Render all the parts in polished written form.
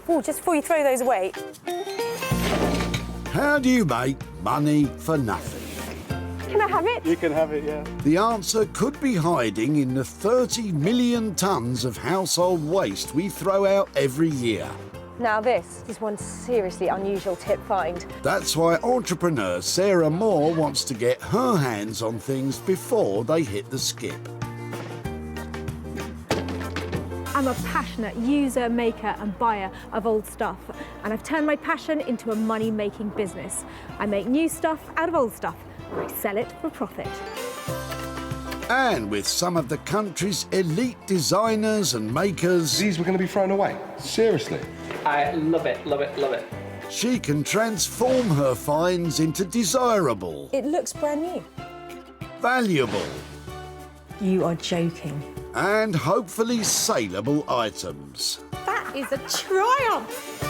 Oh, just before you throw those away. How do you make money for nothing? Can I have it? You can have it, yeah. The answer could be hiding in the 30 million tonnes of household waste we throw out every year. Now this is one seriously unusual tip find. That's why entrepreneur Sarah Moore wants to get her hands on things before they hit the skip. I'm a passionate user, maker and buyer of old stuff, and I've turned my passion into a money-making business. I make new stuff out of old stuff, and I sell it for profit. And with some of the country's elite designers and makers, These were going to be thrown away. Seriously. I love it, love it, love it. she can transform her finds into desirable, It looks brand new. valuable, You are joking. and hopefully saleable items. That is a triumph.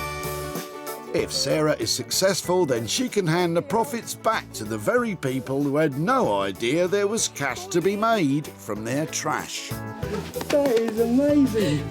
If Sarah is successful, then she can hand the profits back to the very people who had no idea there was cash to be made from their trash. That is amazing.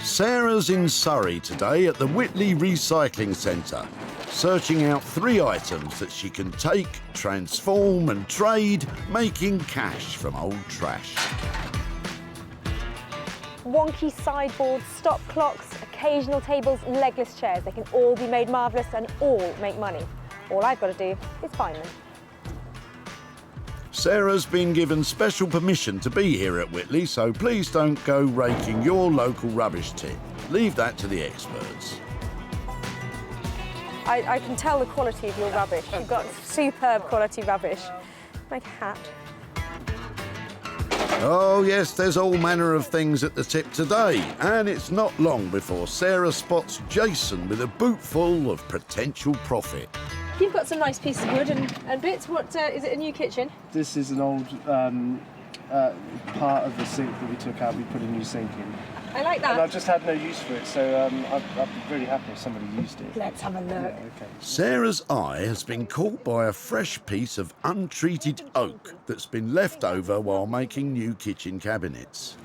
Sarah's in Surrey today at the Whitley Recycling Centre, searching out 3 items that she can take, transform and trade, making cash from old trash. Wonky sideboards, stop clocks, occasional tables, legless chairs. They can all be made marvellous and all make money. All I've got to do is find them. Sarah's been given special permission to be here at Whitley, so please don't go raking your local rubbish tip. Leave that to the experts. I can tell the quality of your rubbish. You've got superb quality rubbish. Like a hat. Oh yes, there's all manner of things at the tip today, and it's not long before Sarah spots Jason with a boot full of potential profit. You've got some nice pieces of wood and bits. What is it, a new kitchen? This is an old part of the sink that we took out. We put a new sink in. I like And that. I've just had no use for it, so I'd be really happy if somebody used it. Let's have a look. Yeah, okay. Sarah's eye has been caught by a fresh piece of untreated oak that's been left over while making new kitchen cabinets.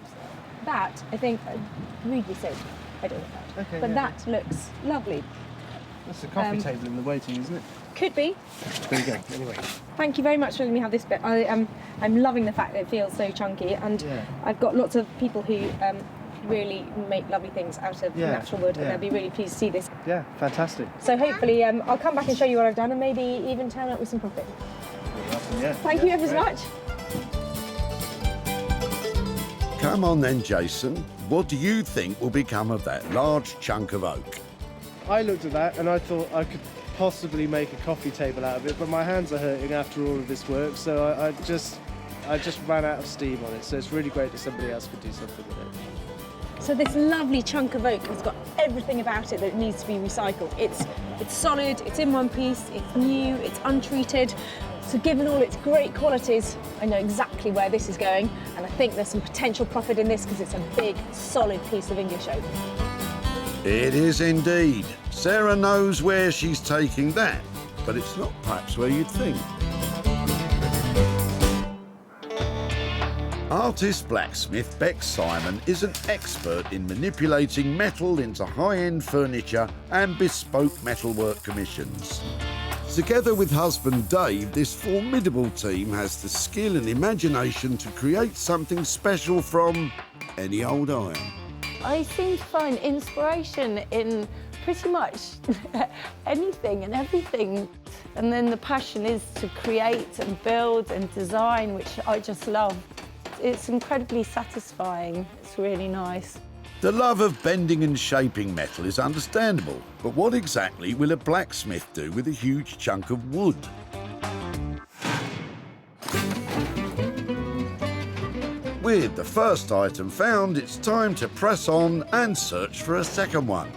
That, I think, rudely so. I don't know that. Okay, but yeah. that looks lovely. That's the coffee table in the waiting, isn't it? Could be. There you go. Anyway. Thank you very much for letting me have this bit. I'm loving the fact that it feels so chunky, and Yeah. I've got lots of people who really make lovely things out of Yeah, natural wood, and yeah. they'll be really pleased to see this. Yeah, fantastic. So hopefully I'll come back and show you what I've done, and maybe even turn up with some profit. Yeah. Thank you ever so much. Come on then, Jason. What do you think will become of that large chunk of oak? I looked at that and I thought I could possibly make a coffee table out of it, but my hands are hurting after all of this work, so I just ran out of steam on it. So it's really great that somebody else could do something with it. So this lovely chunk of oak has got everything about it that needs to be recycled. It's solid, it's in one piece, it's new, it's untreated. So given all its great qualities, I know exactly where this is going, and I think there's some potential profit in this because it's a big, solid piece of English oak. It is indeed. Sarah knows where she's taking that, but it's not perhaps where you'd think. Artist blacksmith Beck Simon is an expert in manipulating metal into high-end furniture and bespoke metalwork commissions. Together with husband Dave, this formidable team has the skill and imagination to create something special from any old iron. I seem to find inspiration in pretty much anything and everything. And then the passion is to create and build and design, which I just love. It's incredibly satisfying. It's really nice. The love of bending and shaping metal is understandable, but what exactly will a blacksmith do with a huge chunk of wood? With the first item found, it's time to press on and search for a second one.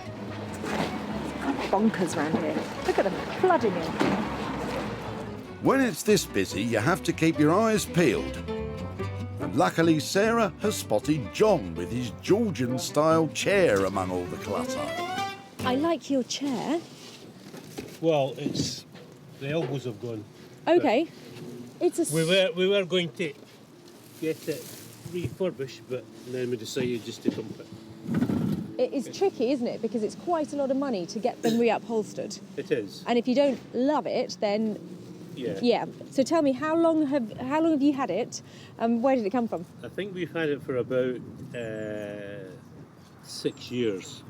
Bonkers round here. Look at them flooding in. When it's this busy, you have to keep your eyes peeled. And luckily, Sarah has spotted John with his Georgian-style chair among all the clutter. I like your chair. Well, it's the elbows have gone. Okay. It's a... We were going to get it refurbished, but then we decided just to dump it. It is tricky, isn't it? Because it's quite a lot of money to get them reupholstered. It is. And if you don't love it, then Yeah. So tell me, how long have you had it? Where did it come from? I think we've had it for about 6 years.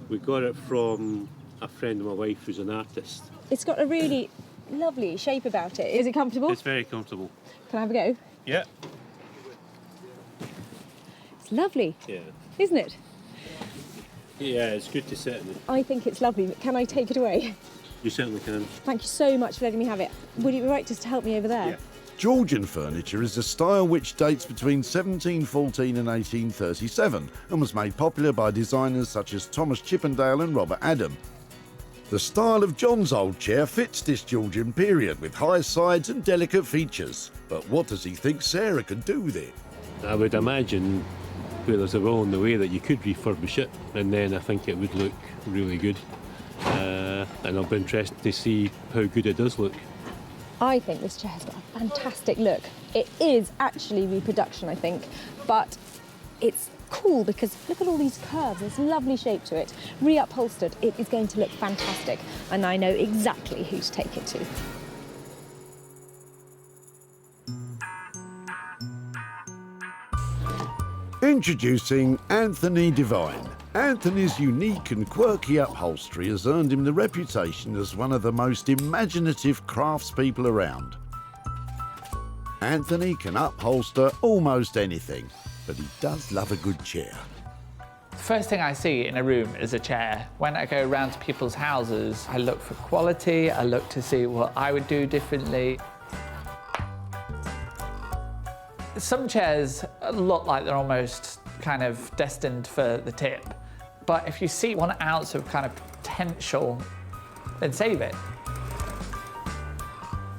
We got it from a friend of my wife who's an artist. It's got a really lovely shape about it. Is it comfortable? It's very comfortable. Can I have a go? Yeah. It's lovely, Yeah. isn't it? Yeah, it's good to sit in it. I think it's lovely. Can I take it away? You certainly can. Thank you so much for letting me have it. Would it be right just to help me over there? Yeah. Georgian furniture is a style which dates between 1714 and 1837 and was made popular by designers such as Thomas Chippendale and Robert Adam. The style of John's old chair fits this Georgian period with high sides and delicate features. But what does he think Sarah could do with it? I would imagine where there's a will in the way that you could refurbish it, and then I think it would look really good. And I'll be interested to see how good it does look. I think this chair has got a fantastic look. It is actually reproduction, I think, but it's cool because look at all these curves. There's a lovely shape to it. Reupholstered, it is going to look fantastic, and I know exactly who to take it to. Introducing Anthony Devine. Anthony's unique and quirky upholstery has earned him the reputation as one of the most imaginative craftspeople around. Anthony can upholster almost anything, but he does love a good chair. First thing I see in a room is a chair. When I go around to people's houses, I look for quality, I look to see what I would do differently. Some chairs look like they're almost kind of destined for the tip. But if you see 1 ounce of kind of potential, then save it.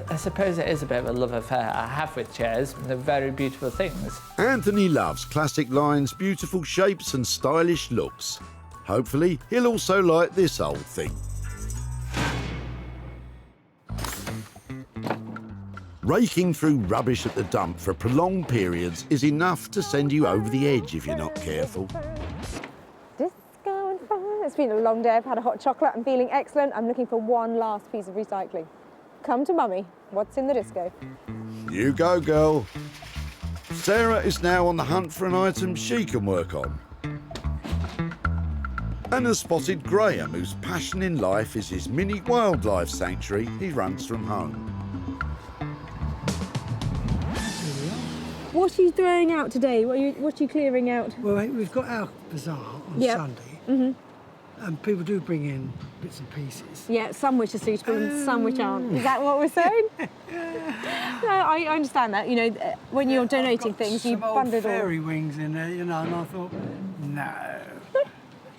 I suppose it is a bit of a love affair I have with chairs. They're very beautiful things. Anthony loves classic lines, beautiful shapes and stylish looks. Hopefully, he'll also like this old thing. Raking through rubbish at the dump for prolonged periods is enough to send you over the edge if you're not careful. Disco and fun. It's been a long day. I've had a hot chocolate. I'm feeling excellent. I'm looking for one last piece of recycling. Come to Mummy. What's in the disco? You go, girl. Sarah is now on the hunt for an item she can work on. And has spotted Graham, whose passion in life is his mini wildlife sanctuary he runs from home. What are you throwing out today? What are you clearing out? Well, we've got our bazaar on Sunday, and people do bring in bits and pieces. Yeah, some which are suitable and some which aren't. Is that what we're saying? No, I understand that. You know, when you're donating things, you bundle it all. Fairy wings in there, you know, and I thought, no.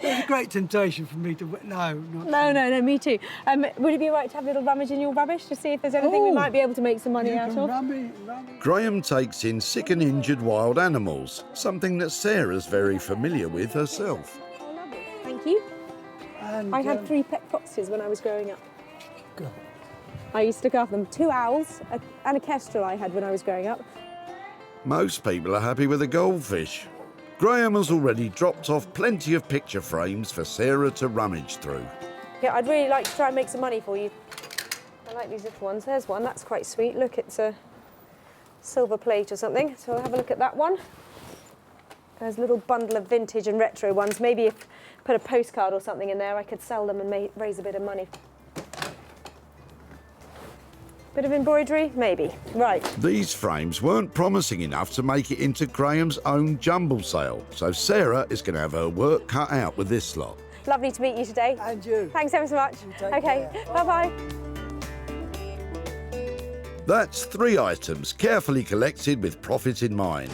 It was a great temptation for me to. No, me too. Would it be all right to have a little rummage in your rubbish to see if there's anything we might be able to make some money out of? Graham takes in sick and injured wild animals, something that Sarah's very familiar with herself. Oh, lovely. Thank you. And, I had 3 pet foxes when I was growing up. Good. I used to look after them. 2 owls and a kestrel I had when I was growing up. Most people are happy with a goldfish. Graham has already dropped off plenty of picture frames for Sarah to rummage through. Yeah, I'd really like to try and make some money for you. I like these little ones. There's one, that's quite sweet. Look, it's a silver plate or something. So I'll have a look at that one. There's a little bundle of vintage and retro ones. Maybe if I put a postcard or something in there, I could sell them and raise a bit of money. Bit of embroidery? Maybe. Right. These frames weren't promising enough to make it into Graham's own jumble sale, so Sarah is going to have her work cut out with this lot. Lovely to meet you today. And you. Thanks ever so much. Okay, bye-bye. That's 3 items carefully collected with profit in mind.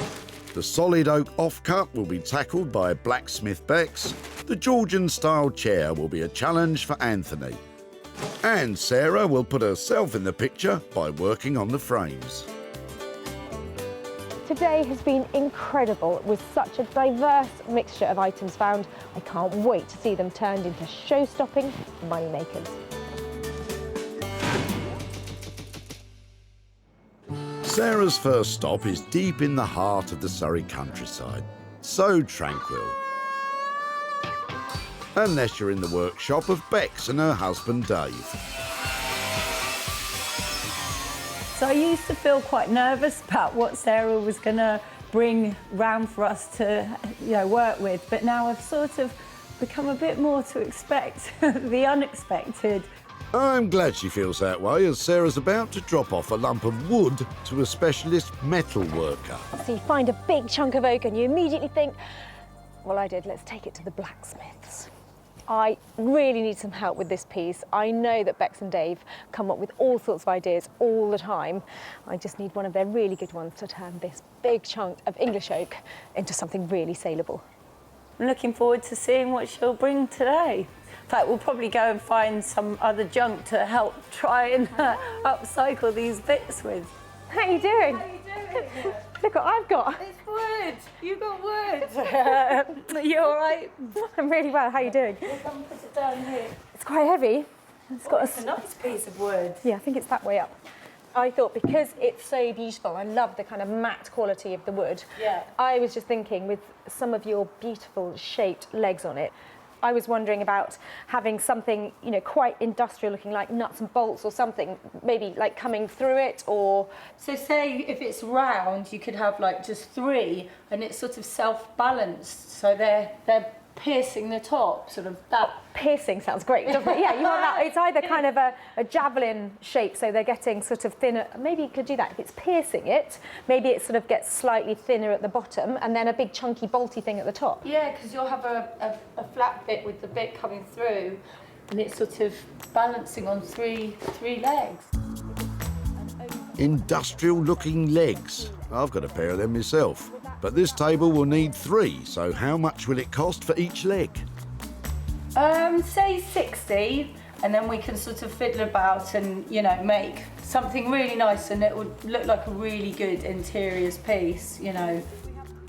The solid oak offcut will be tackled by Blacksmith Bex. The Georgian-style chair will be a challenge for Anthony. And Sarah will put herself in the picture by working on the frames. Today has been incredible with such a diverse mixture of items found. I can't wait to see them turned into show-stopping moneymakers. Sarah's first stop is deep in the heart of the Surrey countryside. So tranquil. Unless you're in the workshop of Bex and her husband Dave. So I used to feel quite nervous about what Sarah was going to bring round for us to, work with, but now I've sort of become a bit more to expect the unexpected. I'm glad she feels that way, as Sarah's about to drop off a lump of wood to a specialist metal worker. So you find a big chunk of oak and you immediately think, well, I did, let's take it to the blacksmiths. I really need some help with this piece. I know that Bex and Dave come up with all sorts of ideas all the time. I just need one of their really good ones to turn this big chunk of English oak into something really saleable. I'm looking forward to seeing what she'll bring today. In fact, we'll probably go and find some other junk to help try and upcycle these bits with. How are you doing? How are you doing? Look what I've got. It's wood. You got wood. You all right? I'm really well. How are you doing? Come put it down here. It's quite heavy. It's a nice piece of wood. Yeah, I think it's that way up. I thought because it's so beautiful, I love the kind of matte quality of the wood. Yeah. I was just thinking with some of your beautiful shaped legs on it, I was wondering about having something, quite industrial looking like nuts and bolts or something, maybe like coming through it or... So say if it's round, you could have like just 3 and it's sort of self-balanced. So they're piercing the top, sort of that. Piercing sounds great, doesn't it? Yeah, you want that. It's either kind of a javelin shape, so they're getting sort of thinner. Maybe you could do that. If it's piercing it, maybe it sort of gets slightly thinner at the bottom and then a big chunky bolty thing at the top. Yeah, because you'll have a flat bit with the bit coming through and it's sort of balancing on three legs. Industrial-looking legs. I've got a pair of them myself. But this table will need 3, so how much will it cost for each leg? Say 60, and then we can sort of fiddle about and, make something really nice and it would look like a really good interiors piece,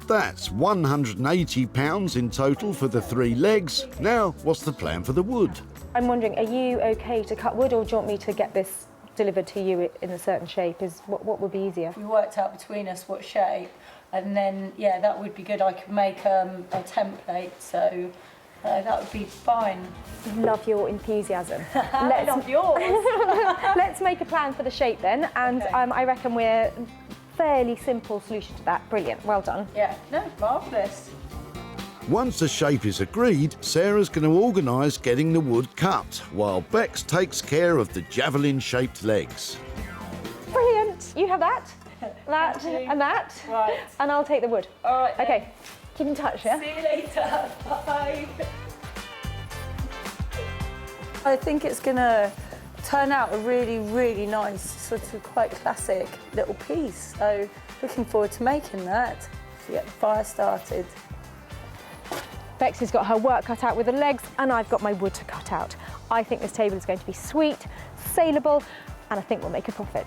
That's £180 in total for the 3 legs. Now, what's the plan for the wood? I'm wondering, are you okay to cut wood or do you want me to get this delivered to you in a certain shape? What would be easier? We worked out between us what shape, and then, that would be good. I could make a template, so that would be fine. Love your enthusiasm. I love yours. Let's make a plan for the shape then, and Okay. I reckon we're fairly simple solution to that. Brilliant, well done. Yeah, no, marvellous. Once the shape is agreed, Sarah's going to organise getting the wood cut, while Bex takes care of the javelin-shaped legs. Brilliant, you have that, that, Thank you. and that, Right. and I'll take the wood. All right. then. Okay, keep in touch, yeah? See you later. Bye. I think it's going to turn out a really, really nice, sort of quite classic little piece. So looking forward to making that. To get the fire started. Bex has got her work cut out with the legs and I've got my wood to cut out. I think this table is going to be sweet, saleable, and I think we'll make a profit.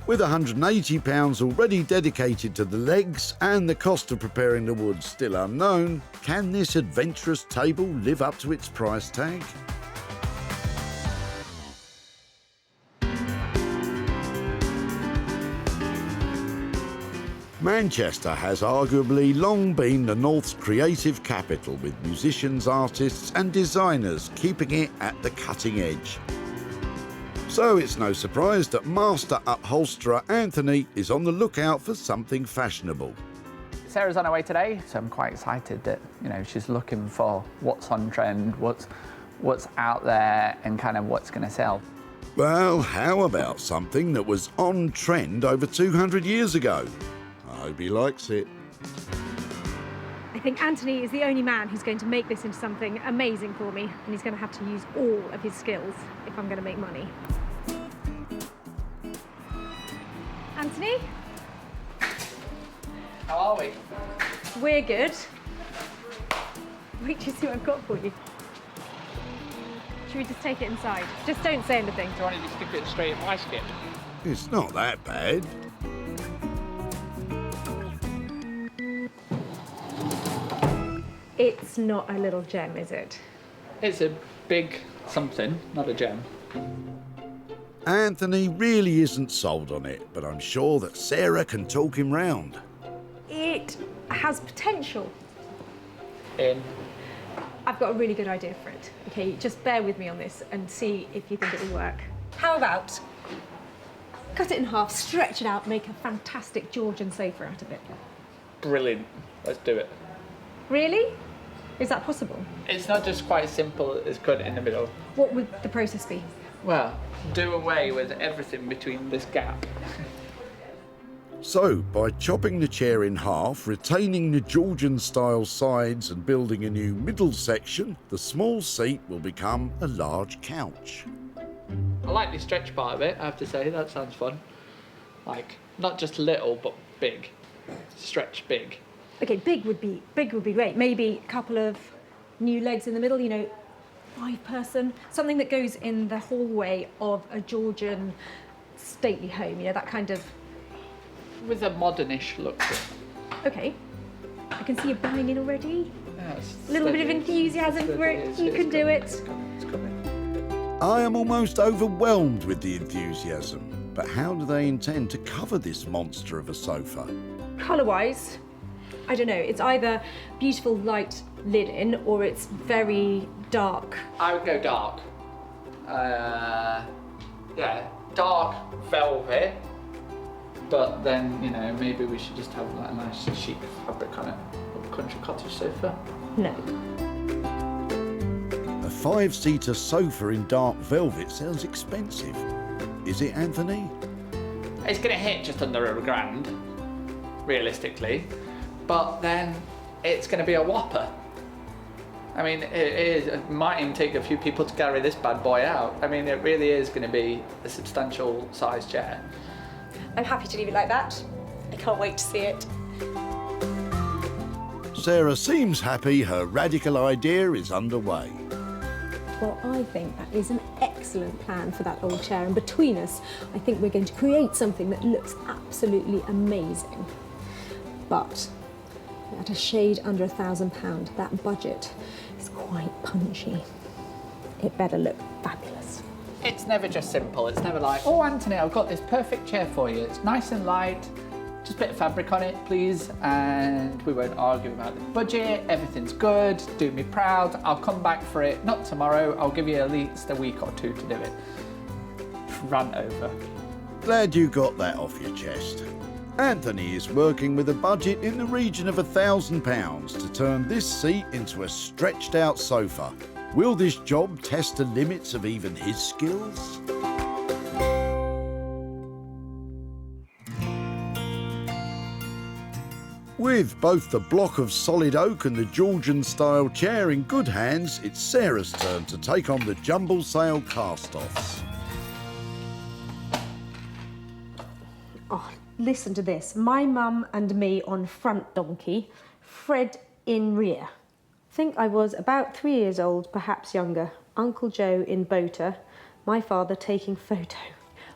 With £180 already dedicated to the legs and the cost of preparing the wood still unknown, can this adventurous table live up to its price tag? Manchester has arguably long been the North's creative capital, with musicians, artists and designers keeping it at the cutting edge. So it's no surprise that master upholsterer Anthony is on the lookout for something fashionable. Sarah's on her way today, so I'm quite excited that, she's looking for what's on trend, what's out there and kind of what's going to sell. Well, how about something that was on trend over 200 years ago? I hope he likes it. I think Anthony is the only man who's going to make this into something amazing for me, and he's going to have to use all of his skills if I'm going to make money. Anthony? How are we? We're good. Wait to see what I've got for you. Should we just take it inside? Just don't say anything. Do you want to just stick it straight in my skip? It's not that bad. It's not a little gem, is it? It's a big something, not a gem. Anthony really isn't sold on it, but I'm sure that Sarah can talk him round. It has potential. I've got a really good idea for it. Okay, just bear with me on this and see if you think it will work. How about cut it in half, stretch it out, make a fantastic Georgian sofa out of it? Brilliant. Let's do it. Really? Is that possible? It's not just quite as simple as cut it in the middle. What would the process be? Well, do away with everything between this gap. So, by chopping the chair in half, retaining the Georgian-style sides and building a new middle section, the small seat will become a large couch. I like the stretch part of it, I have to say. That sounds fun. Like, not just little, but big. Stretch big. Okay, big would be great. Maybe a couple of new legs in the middle, you know, 5-person. Something that goes in the hallway of a Georgian stately home, you know, that kind of... With a modernish look to it. Okay. I can see you buying in already. Yeah, A little bit of enthusiasm for it. You can do it. It's coming. I am almost overwhelmed with the enthusiasm, but how do they intend to cover this monster of a sofa? Colour-wise, I don't know. It's either beautiful light linen or it's very dark. I would go dark. Yeah, dark velvet. But then, you know, maybe we should just have like a nice chic fabric on it. A country cottage sofa. No. A 5-seater sofa in dark velvet sounds expensive. Is it, Anthony? It's going to hit just under £1,000, realistically. But then it's going to be a whopper. I mean, it might even take a few people to carry this bad boy out. I mean, it really is going to be a substantial size chair. I'm happy to leave it like that. I can't wait to see it. Sarah seems happy her radical idea is underway. Well, I think that is an excellent plan for that old chair, and between us, I think we're going to create something that looks absolutely amazing. But at a shade under £1,000, that budget is quite punchy. It better look fabulous. It's never just simple. It's never like, oh, Anthony, I've got this perfect chair for you. It's nice and light. Just a bit of fabric on it, please. And we won't argue about the budget. Everything's good. Do me proud. I'll come back for it. Not tomorrow. I'll give you at least a week or two to do it. Run over. Glad you got that off your chest. Anthony is working with a budget in the region of £1,000 to turn this seat into a stretched out sofa. Will this job test the limits of even his skills? With both the block of solid oak and the Georgian-style chair in good hands, it's Sarah's turn to take on the jumble sale cast-offs. Oh, listen to this. My mum and me on front donkey, Fred in rear. I think I was about 3 years old, perhaps younger. Uncle Joe in boater, my father taking photo.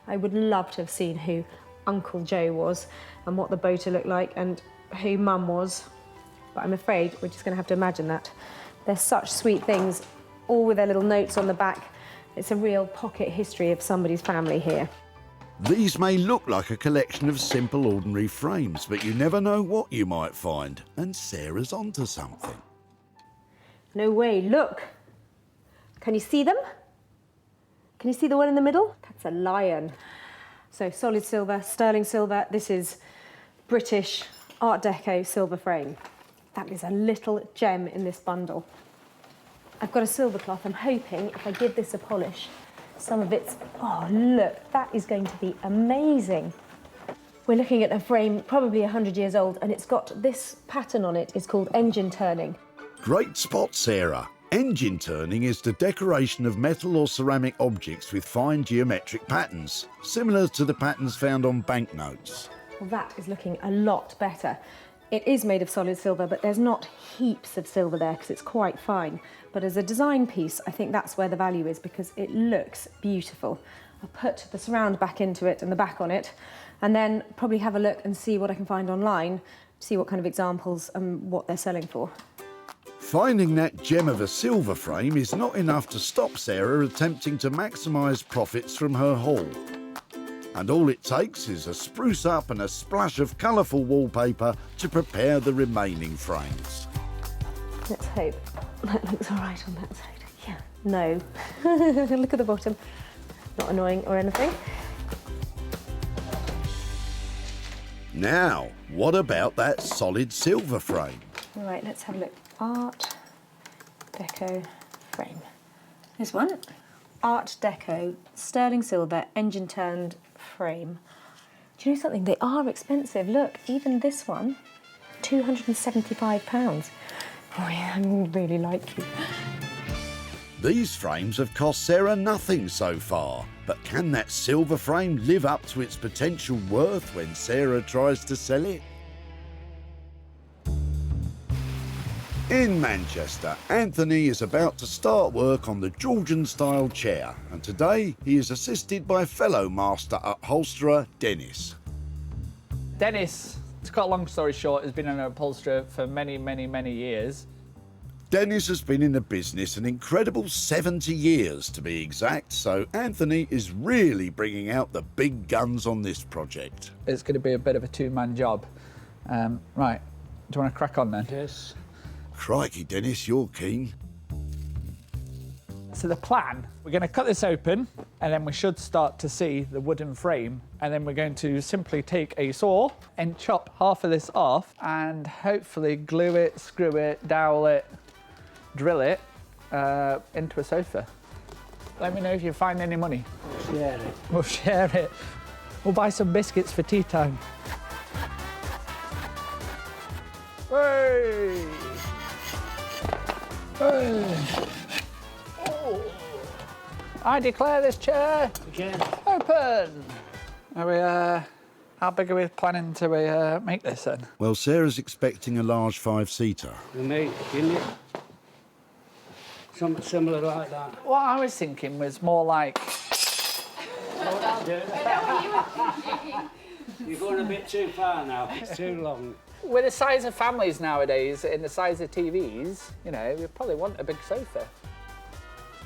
I would love to have seen who Uncle Joe was and what the boater looked like and who Mum was. But I'm afraid we're just going to have to imagine that. They're such sweet things, all with their little notes on the back. It's a real pocket history of somebody's family here. These may look like a collection of simple, ordinary frames, but you never know what you might find, and Sarah's onto something. No way, look. Can you see them? Can you see the one in the middle? That's a lion. So solid silver, sterling silver. This is British Art Deco silver frame. That is a little gem in this bundle. I've got a silver cloth. I'm hoping if I give this a polish, some of it's, oh look, that is going to be amazing. We're looking at a frame probably 100 years old, and it's got this pattern on it. It's called engine turning. Great spot, Sarah. Engine turning is the decoration of metal or ceramic objects with fine geometric patterns, similar to the patterns found on banknotes. Well, that is looking a lot better. It is made of solid silver, but there's not heaps of silver there because it's quite fine. But as a design piece, I think that's where the value is because it looks beautiful. I'll put the surround back into it and the back on it, and then probably have a look and see what I can find online, see what kind of examples and what they're selling for. Finding that gem of a silver frame is not enough to stop Sarah attempting to maximise profits from her haul. And all it takes is a spruce up and a splash of colourful wallpaper to prepare the remaining frames. Let's hope that looks all right on that side. Yeah, no. Look at the bottom. Not annoying or anything. Now, what about that solid silver frame? All right, let's have a look. Art Deco frame. This one. Art Deco, sterling silver, engine turned frame. Do you know something? They are expensive. Look, even this one, £275. Oh yeah, I really like you. These frames have cost Sarah nothing so far, but can that silver frame live up to its potential worth when Sarah tries to sell it? In Manchester, Anthony is about to start work on the Georgian-style chair, and today he is assisted by fellow master upholsterer Dennis. Dennis, to cut a long story short, has been an upholsterer for many, many, many years. Dennis has been in the business an incredible 70 years to be exact, so Anthony is really bringing out the big guns on this project. It's going to be a bit of a two-man job. Right, do you want to crack on then? Yes. Crikey, Dennis, you're keen. So the plan, we're going to cut this open and then we should start to see the wooden frame, and then we're going to simply take a saw and chop half of this off and hopefully glue it, screw it, dowel it, drill it into a sofa. Let me know if you find any money. Share it. We'll share it. We'll buy some biscuits for tea time. Hey! Hey! Oh. I declare this chair open. Are we, how big are we planning to make this then? Well, Sarah's expecting a large 5-seater. We made it, didn't it? Something similar like that. What I was thinking was more like... You're going a bit too far now. It's too long. With the size of families nowadays and the size of TVs, you know, we probably want a big sofa.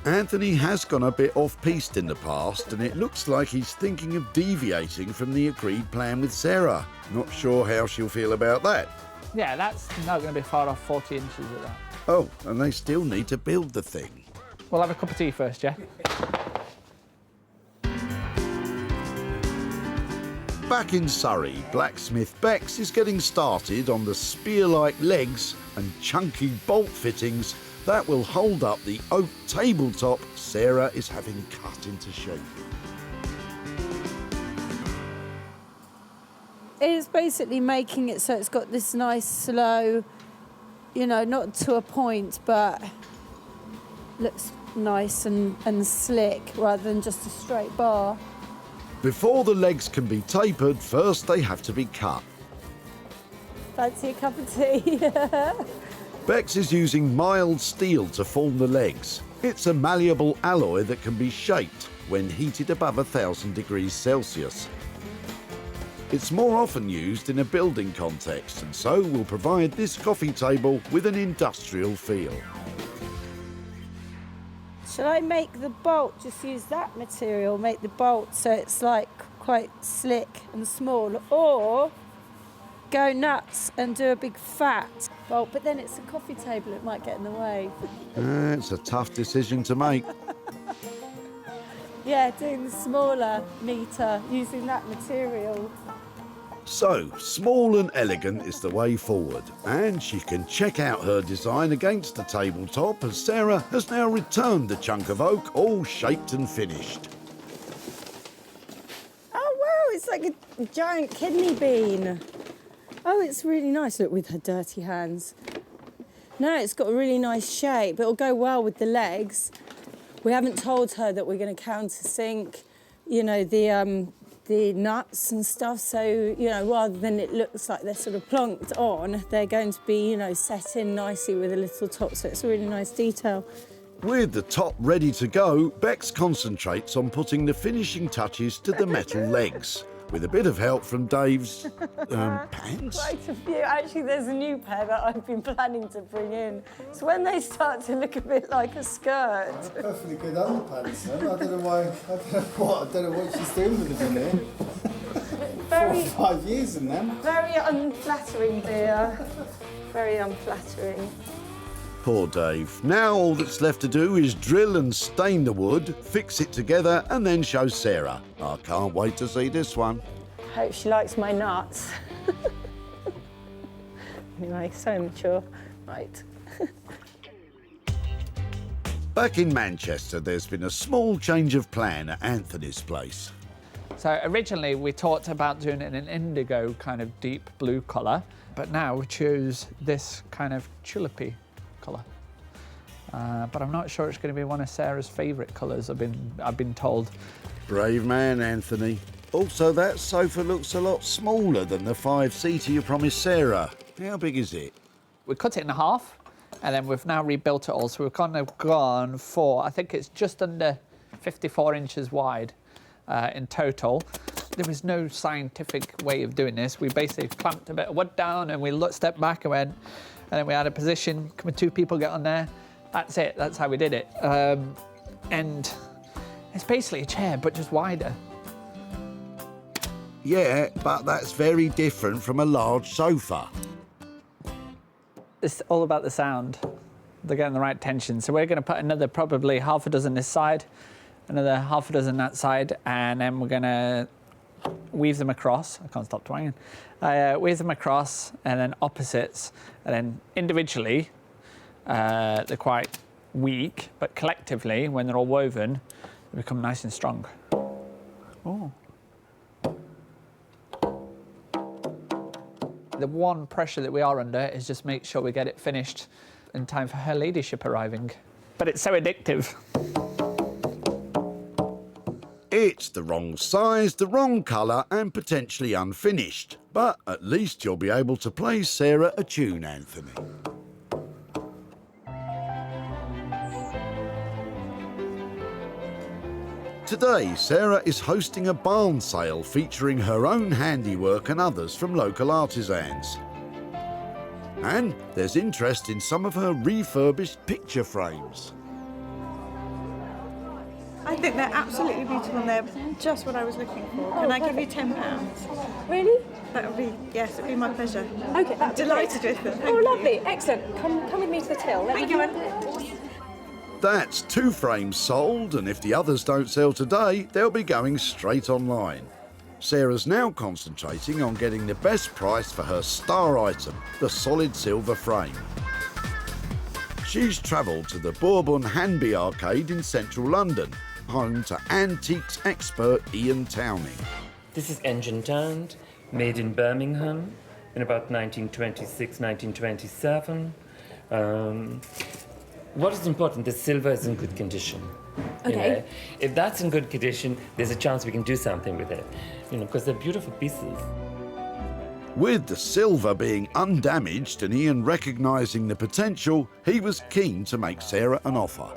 Anthony has gone a bit off-piste in the past, and it looks like he's thinking of deviating from the agreed plan with Sarah. Not sure how she'll feel about that. Yeah, that's not going to be far off 40 inches of that. Oh, and they still need to build the thing. We'll have a cup of tea first, yeah? Back in Surrey, blacksmith Bex is getting started on the spear-like legs and chunky bolt fittings that will hold up the oak tabletop Sarah is having cut into shape. It's basically making it so it's got this nice slow, you know, not to a point, but looks nice and slick rather than just a straight bar. Before the legs can be tapered, first they have to be cut. Fancy a cup of tea? Bex is using mild steel to form the legs. It's a malleable alloy that can be shaped when heated above 1,000 degrees Celsius. It's more often used in a building context, and so will provide this coffee table with an industrial feel. Shall I make the bolt, just use that material, make the bolt so it's like quite slick and small, or go nuts and do a big fat bolt, but then it's a coffee table, it might get in the way. It's a tough decision to make. Yeah, doing the smaller, neater, using that material. So, small and elegant is the way forward, and she can check out her design against the tabletop as Sarah has now returned the chunk of oak all shaped and finished. Oh wow, it's like a giant kidney bean. Oh, it's really nice, look, with her dirty hands. No, it's got a really nice shape. It'll go well with the legs. We haven't told her that we're going to countersink, you know, the nuts and stuff. So, you know, rather than it looks like they're sort of plonked on, they're going to be, you know, set in nicely with a little top. So it's a really nice detail. With the top ready to go, Bex concentrates on putting the finishing touches to the metal legs. with a bit of help from Dave's pants. Quite a few. Actually, there's a new pair that I've been planning to bring in. So when they start to look a bit like a skirt. Perfectly good underpants, then. I don't know what she's doing with them in here. 4 or 5 years in them. Very unflattering, dear. Very unflattering. Poor Dave. Now all that's left to do is drill and stain the wood, fix it together and then show Sarah. I can't wait to see this one. Hope she likes my nuts. Anyway, so mature. Right. Back in Manchester, there's been a small change of plan at Anthony's place. So originally we talked about doing it in an indigo kind of deep blue colour, but now we choose this kind of tulipy colour. But I'm not sure it's going to be one of Sarah's favourite colours, I've been told. Brave man, Anthony. Also, that sofa looks a lot smaller than the 5-seater you promised Sarah. How big is it? We cut it in half, and then we've now rebuilt it all. So we've kind of gone for, I think it's just under 54 inches wide in total. There was no scientific way of doing this. We basically clamped a bit of wood down and we stepped back and went, and then we had a position, come 2 people get on there. That's it, that's how we did it. And it's basically a chair, but just wider. Yeah, but that's very different from a large sofa. It's all about the sound. They're getting the right tension. So we're going to put another probably half a dozen this side, another half a dozen that side, and then we're going to weave them across. I can't stop twanging. Weave them across, and then opposites, and then individually, they're quite weak, but collectively, when they're all woven, they become nice and strong. Oh. The one pressure that we are under is just make sure we get it finished in time for her ladyship arriving. But it's so addictive. It's the wrong size, the wrong colour and potentially unfinished. But at least you'll be able to play Sarah a tune, Anthony. Today, Sarah is hosting a barn sale featuring her own handiwork and others from local artisans. And there's interest in some of her refurbished picture frames. I think they're absolutely beautiful and they're just what I was looking for. Can I give you £10? Really? That would be, yes, it would be my pleasure. Okay, I'm delighted with them. Oh, lovely, excellent. Come with me to the till. Thank you. That's 2 frames sold, and if the others don't sell today, they'll be going straight online. Sarah's now concentrating on getting the best price for her star item, the solid silver frame. She's travelled to the Bourbon Hanby Arcade in central London, home to antiques expert Ian Towning. This is engine-turned, made in Birmingham in about 1926, 1927. What is important, the silver is in good condition. Okay. You know? If that's in good condition, there's a chance we can do something with it. You know, because they're beautiful pieces. With the silver being undamaged and Ian recognising the potential, he was keen to make Sarah an offer.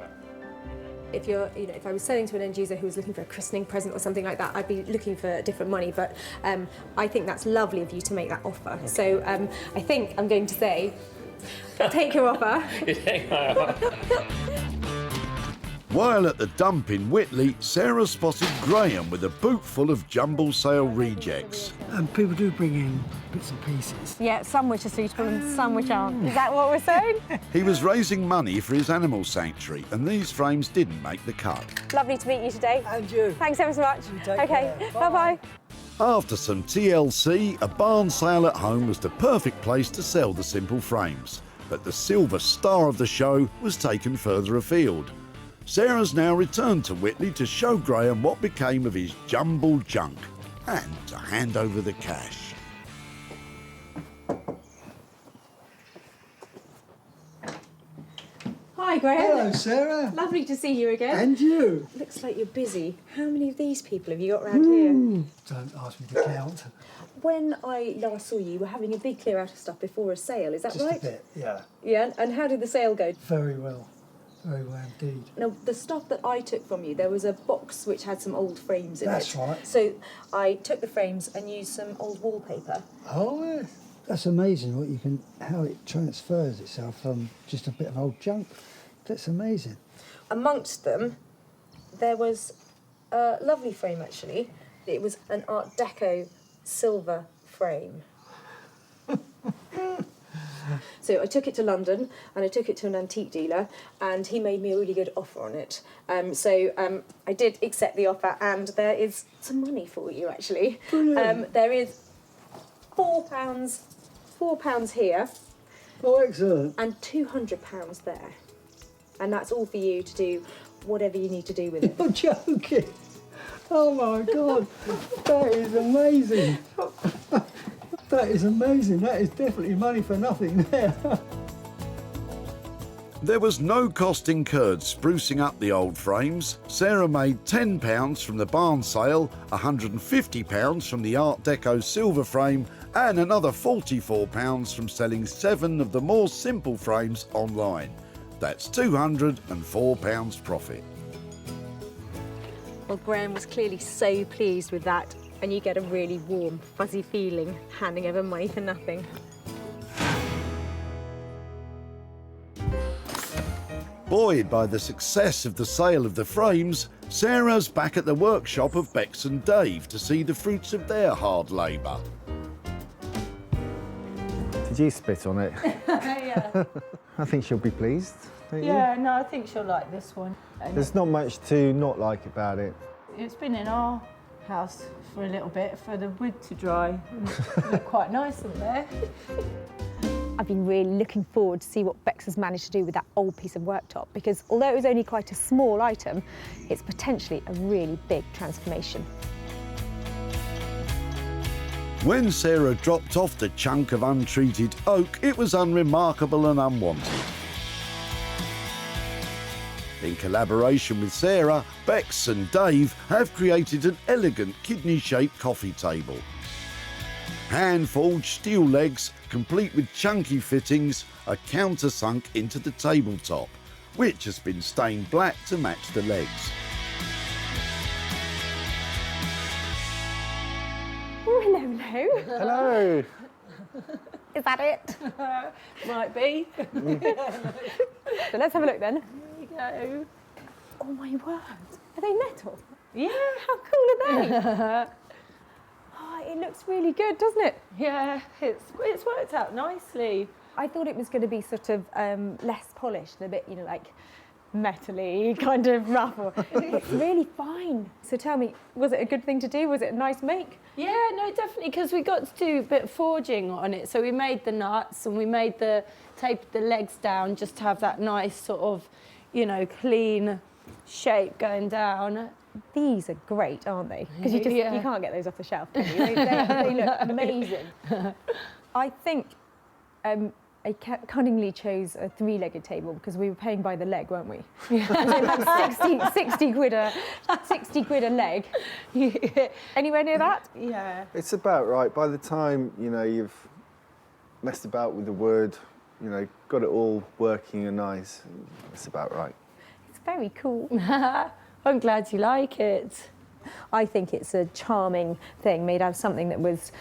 If I was selling to an end user who was looking for a christening present or something like that, I'd be looking for a different money. But I think that's lovely of you to make that offer. Okay. So I think I'm going to say, I'll take your offer. You take my offer. While at the dump in Whitley, Sarah spotted Graham with a boot full of jumble sale rejects. And people do bring in bits and pieces. Yeah, some which are suitable and some which aren't. Is that what we're saying? He was raising money for his animal sanctuary, and these frames didn't make the cut. Lovely to meet you today. And you. Thanks ever so much. Okay, bye-bye. After some TLC, a barn sale at home was the perfect place to sell the simple frames. But the silver star of the show was taken further afield. Sarah's now returned to Whitley to show Graham what became of his jumbled junk and to hand over the cash. Hi, Graham. Hello, Sarah. Lovely to see you again. And you. Looks like you're busy. How many of these people have you got around here? Don't ask me to count. When I last saw you, you were having a big clear out of stuff before a sale, is that Just right? a bit, yeah. Yeah, and how did the sale go? Very well. Very well indeed. Now, the stuff that I took from you, there was a box which had some old frames in That's it. right. So I took the frames and used some old wallpaper. Oh, yes. That's amazing what you can, how it transfers itself from just a bit of old junk. That's amazing. Amongst them, there was a lovely frame actually. It was an Art Deco silver frame. So I took it to London and I took it to an antique dealer and he made me a really good offer on it. I did accept the offer and there is some money for you actually. There is £4 here. Oh, excellent. And £200 there. And that's all for you to do whatever you need to do with it. You're joking. Oh my God, that is amazing. That is amazing. That is definitely money for nothing there. There was no cost incurred sprucing up the old frames. Sarah made £10 from the barn sale, £150 from the Art Deco silver frame, and another £44 from selling 7 of the more simple frames online. That's £204 profit. Well, Graham was clearly so pleased with that, and you get a really warm, fuzzy feeling handing over money for nothing. Buoyed by the success of the sale of the frames, Sarah's back at the workshop of Bex and Dave to see the fruits of their hard labour. Did you spit on it? Yeah. I think she'll be pleased, don't you? Yeah, no, I think she'll like this one. There's not much to not like about it. It's been in our house for a little bit for the wood to dry. It looked quite nice in there. I've been really looking forward to see what Bex has managed to do with that old piece of worktop, because although it was only quite a small item, it's potentially a really big transformation. When Sarah dropped off the chunk of untreated oak, it was unremarkable and unwanted. In collaboration with Sarah, Bex and Dave have created an elegant kidney-shaped coffee table. Hand-forged steel legs, complete with chunky fittings, are countersunk into the tabletop, which has been stained black to match the legs. Oh, hello, hello. Hello. Is that it? Might be. So let's have a look then. There you go. Oh my word, are they metal? Yeah. How cool are they? Oh, it looks really good, doesn't it? Yeah, it's worked out nicely. I thought it was going to be sort of less polished and a bit, you know, like metal-y, kind of rough. It's really fine. So tell me, was it a good thing to do? Was it a nice make? Yeah, no, definitely, because we got to do a bit of forging on it. So we made the nuts and we made taped the legs down just to have that nice sort of, you know, clean shape going down. These are great, aren't they? Because you can't get those off the shelf, can you? They look amazing. I think I cunningly chose a 3-legged table because we were paying by the leg, weren't we? Like 60 quid a leg. Anywhere near that? Yeah. It's about right. By the time, you know, you've messed about with the wood, you know, got it all working and nice, it's about right. It's very cool. I'm glad you like it. I think it's a charming thing made out of something that was,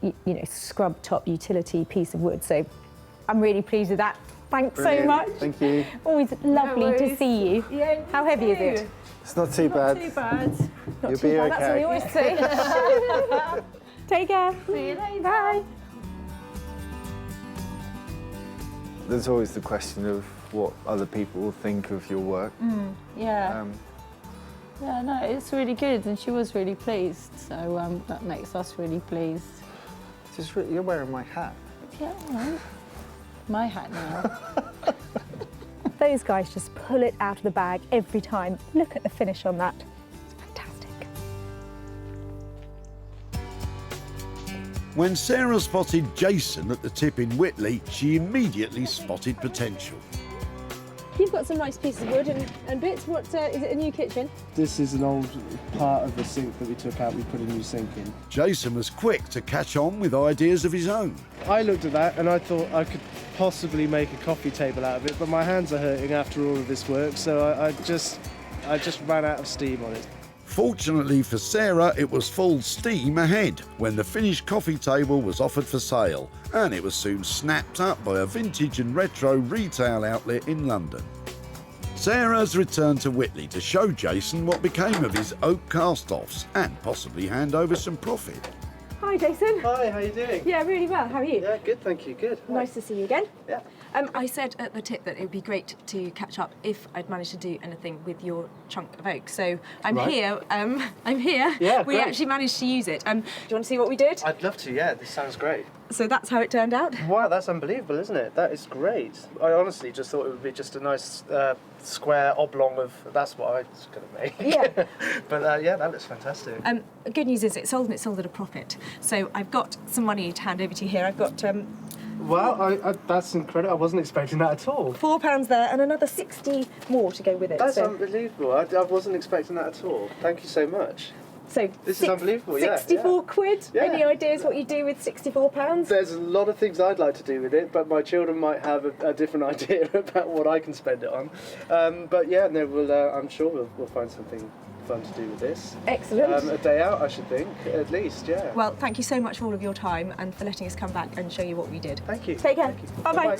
you know, scrub top utility piece of wood. So I'm really pleased with that. Thanks so much. Thank you. Always lovely to see you. Yeah, How heavy is it? It's not too bad. Not too bad. Not You'll too be bad, that's what we okay. always say. Take care. See you later. Bye. There's always the question of what other people will think of your work. Yeah. Yeah, no, it's really good, and she was really pleased, so that makes us really pleased. You're wearing my hat. Yeah, all right. My hat now. Those guys just pull it out of the bag every time. Look at the finish on that. It's fantastic. When Sarah spotted Jason at the tip in Whitley, she immediately spotted potential. You've got some nice pieces of wood and bits. What is it? A new kitchen? This is an old part of the sink that we took out. We put a new sink in. Jason was quick to catch on with ideas of his own. I looked at that and I thought I could possibly make a coffee table out of it, but my hands are hurting after all of this work, so I just ran out of steam on it. Fortunately for Sarah, it was full steam ahead when the finished coffee table was offered for sale, and it was soon snapped up by a vintage and retro retail outlet in London. Sarah's returned to Whitley to show Jason what became of his oak cast-offs and possibly hand over some profit. Hi, Jason. Hi, how you doing? Yeah, really well. How are you? Yeah, good, thank you, good. Nice to see you again. Yeah. I said at the tip that it would be great to catch up if I'd managed to do anything with your chunk of oak. So I'm here. I'm here. Yeah, we great. actually managed to use it. Do you want to see what we did? I'd love to, yeah, this sounds great. So that's how it turned out. Wow, that's unbelievable, isn't it? That is great. I honestly just thought it would be just a nice square oblong of, that's what I was going to make. Yeah. But yeah, that looks fantastic. Good news is it sold and it sold at a profit. So I've got some money to hand over to you here. I've got Wow, that's incredible. I wasn't expecting that at all. £4 there and another 60 more to go with it. That's so unbelievable. I wasn't expecting that at all. Thank you so much. So This is unbelievable, yeah, 64 quid? Yeah. Any ideas what you do with £64? There's a lot of things I'd like to do with it, but my children might have a different idea about what I can spend it on. But yeah, no, I'm sure we'll find something fun to do with this. Excellent. A day out, I should think, at least, yeah. Well, thank you so much for all of your time and for letting us come back and show you what we did. Thank you. Take care. Thank you. Bye-bye.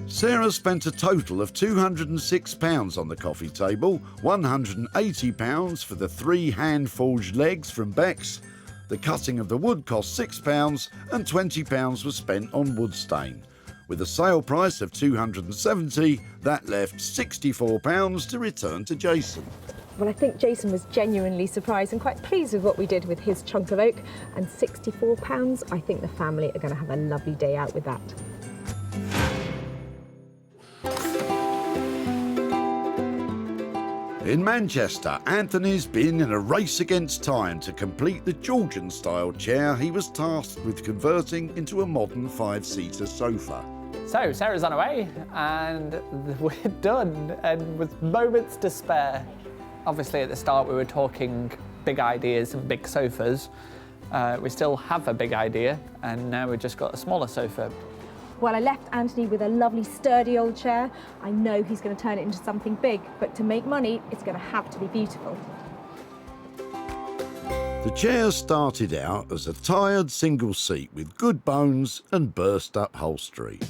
Sarah spent a total of £206 on the coffee table, £180 for the 3 hand-forged legs from Beck's. The cutting of the wood cost £6 and £20 was spent on wood stain. With a sale price of £270, that left £64 to return to Jason. Well, I think Jason was genuinely surprised and quite pleased with what we did with his chunk of oak. And £64, I think the family are going to have a lovely day out with that. In Manchester, Anthony's been in a race against time to complete the Georgian-style chair he was tasked with converting into a modern 5-seater sofa. So Sarah's on her way and we're done, and with moments to spare. Obviously at the start we were talking big ideas and big sofas. We still have a big idea and now we've just got a smaller sofa. Well, I left Anthony with a lovely sturdy old chair. I know he's going to turn it into something big, but to make money, it's going to have to be beautiful. The chair started out as a tired single seat with good bones and burst upholstery.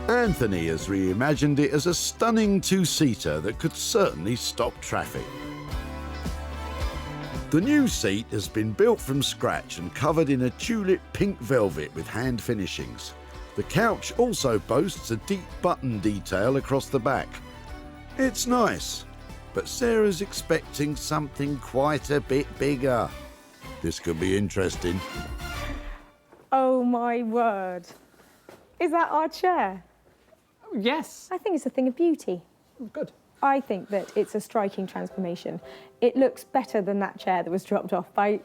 Anthony has reimagined it as a stunning 2-seater that could certainly stop traffic. The new seat has been built from scratch and covered in a tulip pink velvet with hand finishings. The couch also boasts a deep button detail across the back. It's nice, but Sarah's expecting something quite a bit bigger. This could be interesting. Oh my word. Is that our chair? Yes. I think it's a thing of beauty. Good. I think that it's a striking transformation. It looks better than that chair that was dropped off by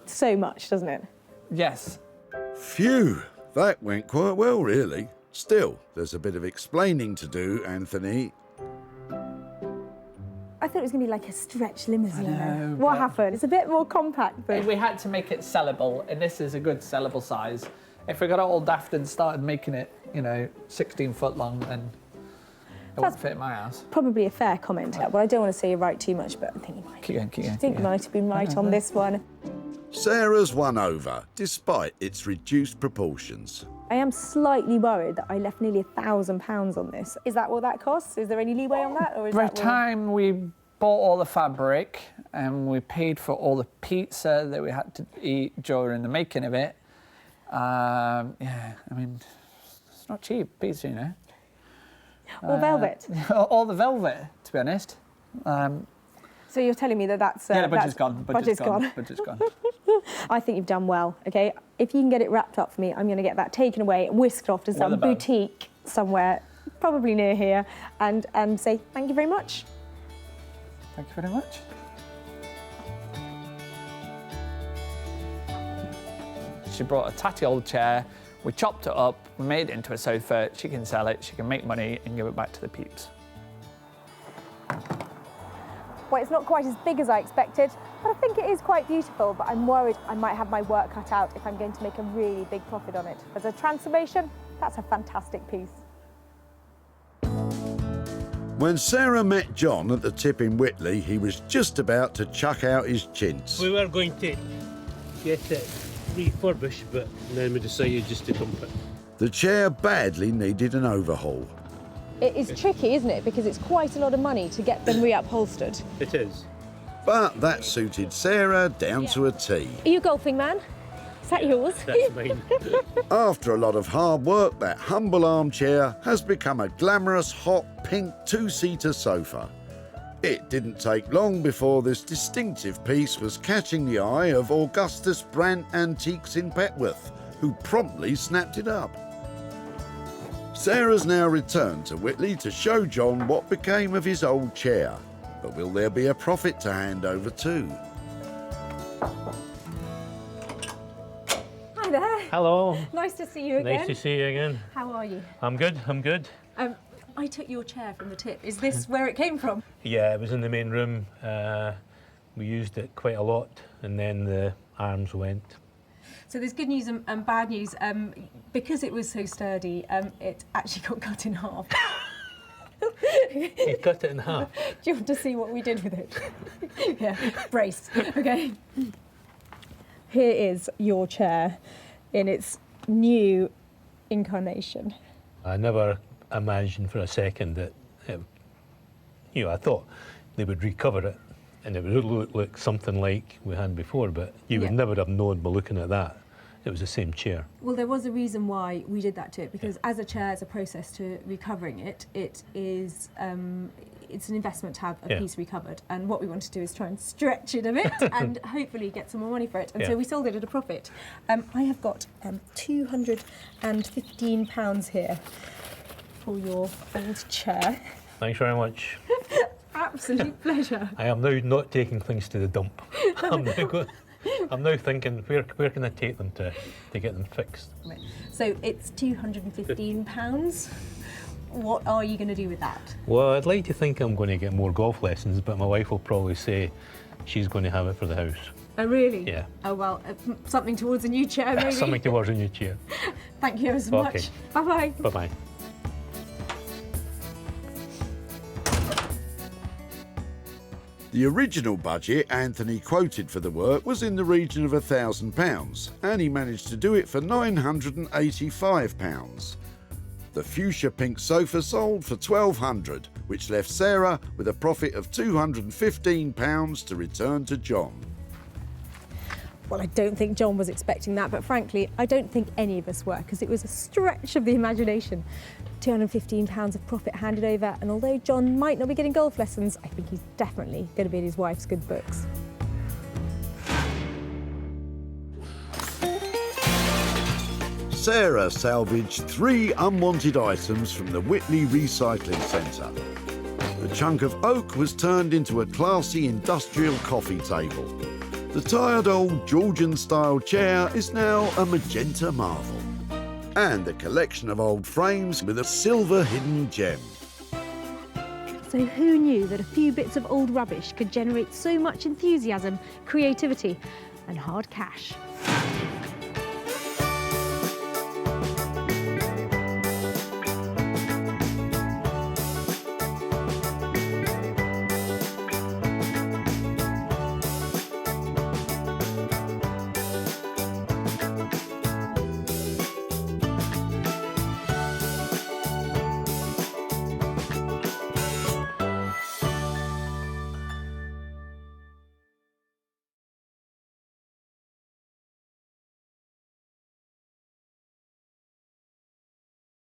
so much, doesn't it? Yes. Phew, that went quite well, really. Still, there's a bit of explaining to do, Anthony. I thought it was going to be like a stretch limousine. know, What but- happened? It's a bit more compact than... We had to make it sellable, and this is a good sellable size. If we got all daft and started making it, 16 foot long, then it wouldn't fit in my house. Probably a fair comment. Well, I don't want to say you're right too much, but I think you might. Keep going, keep going. I think you might have been right on this one. Sarah's won over, despite its reduced proportions. I am slightly worried that I left nearly £1,000 on this. Is that what that costs? Is there any leeway on that? Or is By the that time we bought all the fabric and we paid for all the pizza that we had to eat during the making of it, yeah, I mean, it's not cheap pizza, Or velvet? All the velvet, to be honest. So you're telling me that that's... Yeah, the budget's that's- gone. Budget's gone. Budget's gone. I think you've done well, OK? If you can get it wrapped up for me, I'm going to get that taken away and whisked off to some about? boutique somewhere, probably near here, and say thank you very much. Thank you very much. She brought a tatty old chair, we chopped it up, we made it into a sofa. She can sell it, she can make money and give it back to the peeps. Well, it's not quite as big as I expected, but I think it is quite beautiful, but I'm worried I might have my work cut out if I'm going to make a really big profit on it. As a transformation, that's a fantastic piece. When Sarah met John at the tip in Whitley, he was just about to chuck out his chintz. We were going to get it refurbished, but then we decided just to dump it. The chair badly needed an overhaul. It is tricky, isn't it? Because it's quite a lot of money to get them reupholstered. It is. But that suited Sarah down to a T. Are you a golfing man? Is that yours? That's mine. After a lot of hard work, that humble armchair has become a glamorous, hot, pink two-seater sofa. It didn't take long before this distinctive piece was catching the eye of Augustus Brandt Antiques in Petworth, who promptly snapped it up. Sarah's now returned to Whitley to show John what became of his old chair. But will there be a profit to hand over too? Hi there. Hello. Nice to see you again. Nice to see you again. How are you? I'm good, I'm good. I took your chair from the tip. Is this where it came from? Yeah, it was in the main room. We used it quite a lot, and then the arms went. So there's good news and bad news. Because it was so sturdy, it actually got cut in half. You cut it in half. Do you want to see what we did with it? Yeah, brace. Okay. Here is your chair in its new incarnation. I never imagined for a second that, I thought they would recover it and it would look something like we had before, but you would never have known by looking at that. It was the same chair. Well, there was a reason why we did that to it, because as a chair, as a process to recovering it, it is it's an investment to have a piece recovered. And what we want to do is try and stretch it a bit and hopefully get some more money for it. And so we sold it at a profit. I have got £215 here for your old chair. Thanks very much. Absolute pleasure. I am now not taking things to the dump. I'm now thinking, where can I take them to get them fixed? So it's £215. What are you going to do with that? Well, I'd like to think I'm going to get more golf lessons, but my wife will probably say she's going to have it for the house. Oh, really? Yeah. Oh, well, something towards a new chair, maybe? Something towards a new chair. Thank you so much. Bye-bye. Bye-bye. The original budget Anthony quoted for the work was in the region of £1,000, and he managed to do it for £985. The fuchsia pink sofa sold for £1,200, which left Sarah with a profit of £215 to return to John. Well, I don't think John was expecting that, but frankly, I don't think any of us were, because it was a stretch of the imagination. £215 of profit handed over, and although John might not be getting golf lessons, I think he's definitely going to be in his wife's good books. Sarah salvaged 3 unwanted items from the Whitley Recycling Centre. The chunk of oak was turned into a classy industrial coffee table. The tired old Georgian-style chair is now a magenta marvel. And a collection of old frames with a silver hidden gem. So who knew that a few bits of old rubbish could generate so much enthusiasm, creativity and hard cash?